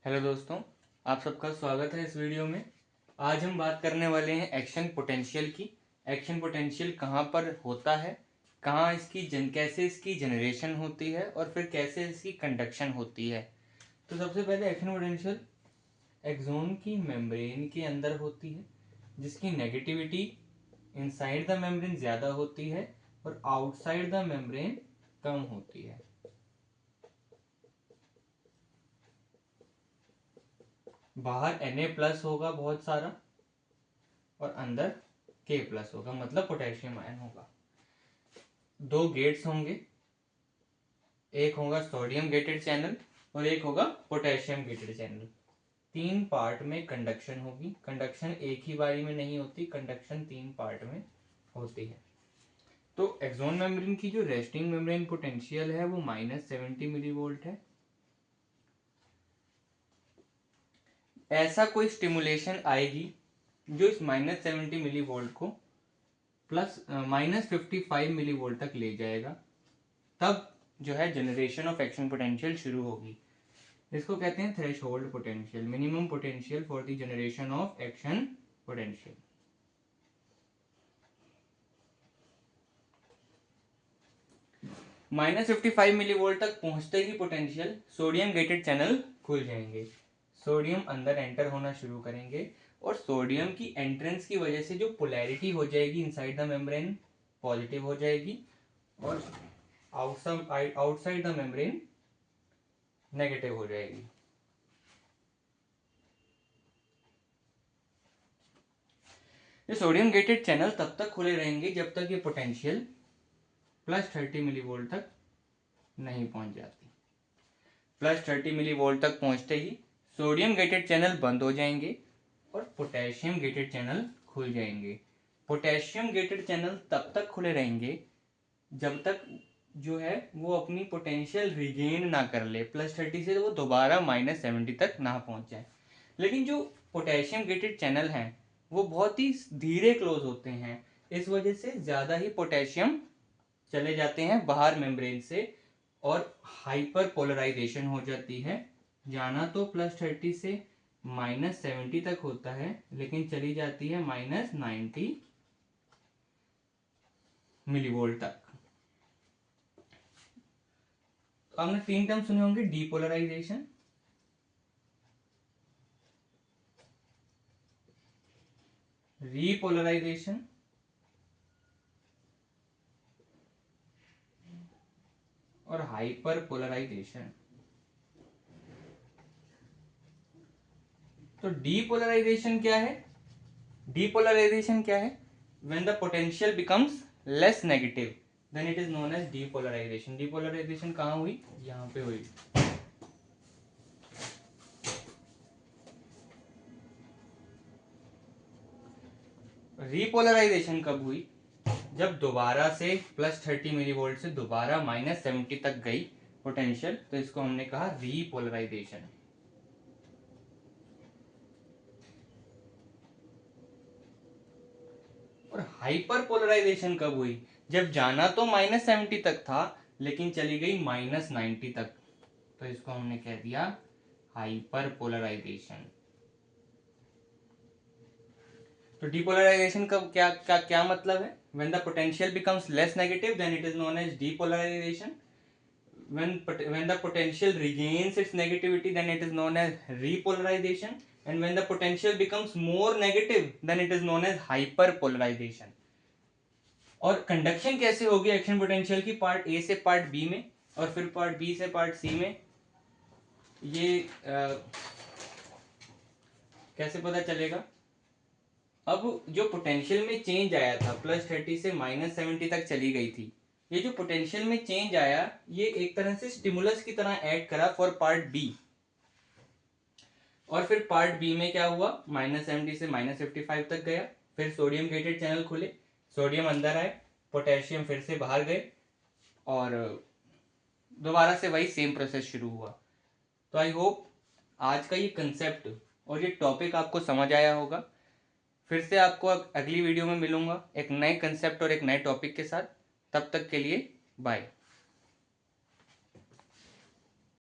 Hello दोस्तों, आप सबका स्वागत है इस वीडियो में। आज हम बात करने वाले हैं एक्शन पोटेंशियल की। एक्शन पोटेंशियल कहाँ पर होता है, कहाँ कैसे इसकी जनरेशन होती है और फिर कैसे इसकी कंडक्शन होती है। तो सबसे पहले एक्शन पोटेंशियल एक्सोन की मेम्ब्रेन के अंदर होती है, जिसकी नेगेटिविटी इनसाइड द मेम्ब्रेन ज़्यादा होती है और आउटसाइड द मेम्ब्रेन कम होती है। बाहर Na+ होगा बहुत सारा और अंदर K+ होगा, मतलब पोटेशियम आयन होगा। दो गेट्स होंगे, एक होगा सोडियम गेटेड चैनल और एक होगा पोटेशियम गेटेड चैनल। 3 पार्ट में कंडक्शन होगी। कंडक्शन एक ही बारी में नहीं होती, कंडक्शन 3 पार्ट में होती है। तो एक्सोन मेम्ब्रेन की जो रेस्टिंग मेम्ब्रेन पोटेंशियल है वो -70 मिलीवोल्ट है। ऐसा कोई स्टिमुलेशन आएगी जो इस -70 मिलीवोल्ट को -55 मिलीवोल्ट तक ले जाएगा, तब जो है जनरेशन ऑफ एक्शन पोटेंशियल शुरू होगी। इसको कहते हैं threshold potential, minimum potential for the generation of action potential. -55 millivolt तक पहुंचते ही पोटेंशियल सोडियम गेटेड चैनल खुल जाएंगे। सोडियम अंदर एंटर होना शुरू करेंगे और सोडियम की एंट्रेंस की वजह से जो पोलैरिटी हो जाएगी इनसाइड द मेम्ब्रेन पॉजिटिव हो जाएगी और आउटसाइड द मेम्ब्रेन नेगेटिव हो जाएगी। ये सोडियम गेटेड चैनल तब तक खुले रहेंगे जब तक ये पोटेंशियल +30 मिलीवोल्ट तक नहीं पहुंच जाती। +30 मिलीवोल्ट तक पहुंचते ही सोडियम गेटेड चैनल बंद हो जाएंगे और पोटेशियम गेटेड चैनल खुल जाएंगे। पोटेशियम गेटेड चैनल तब तक खुले रहेंगे जब तक जो है वो अपनी पोटेंशियल रिगेन ना कर ले, +30 से वो दोबारा -70 तक ना पहुंच जाए। लेकिन जो पोटेशियम गेटेड चैनल हैं वो बहुत ही धीरे क्लोज होते हैं, इस वजह से ज़्यादा ही पोटेशियम चले जाते हैं बाहर मेम्ब्रेन से और हाइपर पोलराइजेशन हो जाती है। जाना तो +30 से -70 तक होता है, लेकिन चली जाती है -90 मिलीवोल्ट तक। तो आपने 3 टर्म सुने होंगे, डीपोलराइजेशन, रीपोलराइजेशन और हाइपर पोलराइजेशन। तो डीपोलराइजेशन क्या है? डीपोलराइजेशन क्या है? When the potential becomes less negative then it is known as depolarization. Depolarization कहाँ हुई? यहाँ पे हुई। रीपोलराइजेशन कब हुई? जब दोबारा से +30 मिलीवोल्ट से दोबारा -70 तक गई पोटेंशियल, तो इसको हमने कहा रीपोलराइजेशन। और हाइपर पोलराइजेशन कब हुई? जब जाना तो -70 तक था लेकिन चली गई -90 तक, तो इसको हमने कह दिया हाइपर पोलराइजेशन। तो डीपोलराइजेशन का क्या मतलब है? When the potential becomes less negative then it is known as depolarization. when the potential regains its negativity then it is known as repolarization, and when the potential becomes more negative then it is known as hyperpolarization। और conduction कैसे होगी action potential की? Part A से part B में और फिर part B से part सी में। ये कैसे पता चलेगा? अब जो पोटेंशियल में चेंज आया था, +30 से -70 तक चली गई थी, ये जो पोटेंशियल में चेंज आया ये एक तरह से स्टिमुलस की तरह ऐड करा फॉर पार्ट बी। और फिर पार्ट बी में क्या हुआ? -70 से -55 तक गया, फिर सोडियम गेटेड चैनल खुले, सोडियम अंदर आए, पोटेशियम फिर से बाहर गए और दोबारा से वही सेम प्रोसेस शुरू हुआ। तो आई होप आज का ये कंसेप्ट और ये टॉपिक आपको समझ आया होगा। फिर से आपको अगली वीडियो में मिलूंगा एक नए कंसेप्ट और एक नए टॉपिक के साथ। तब तक के लिए बाय।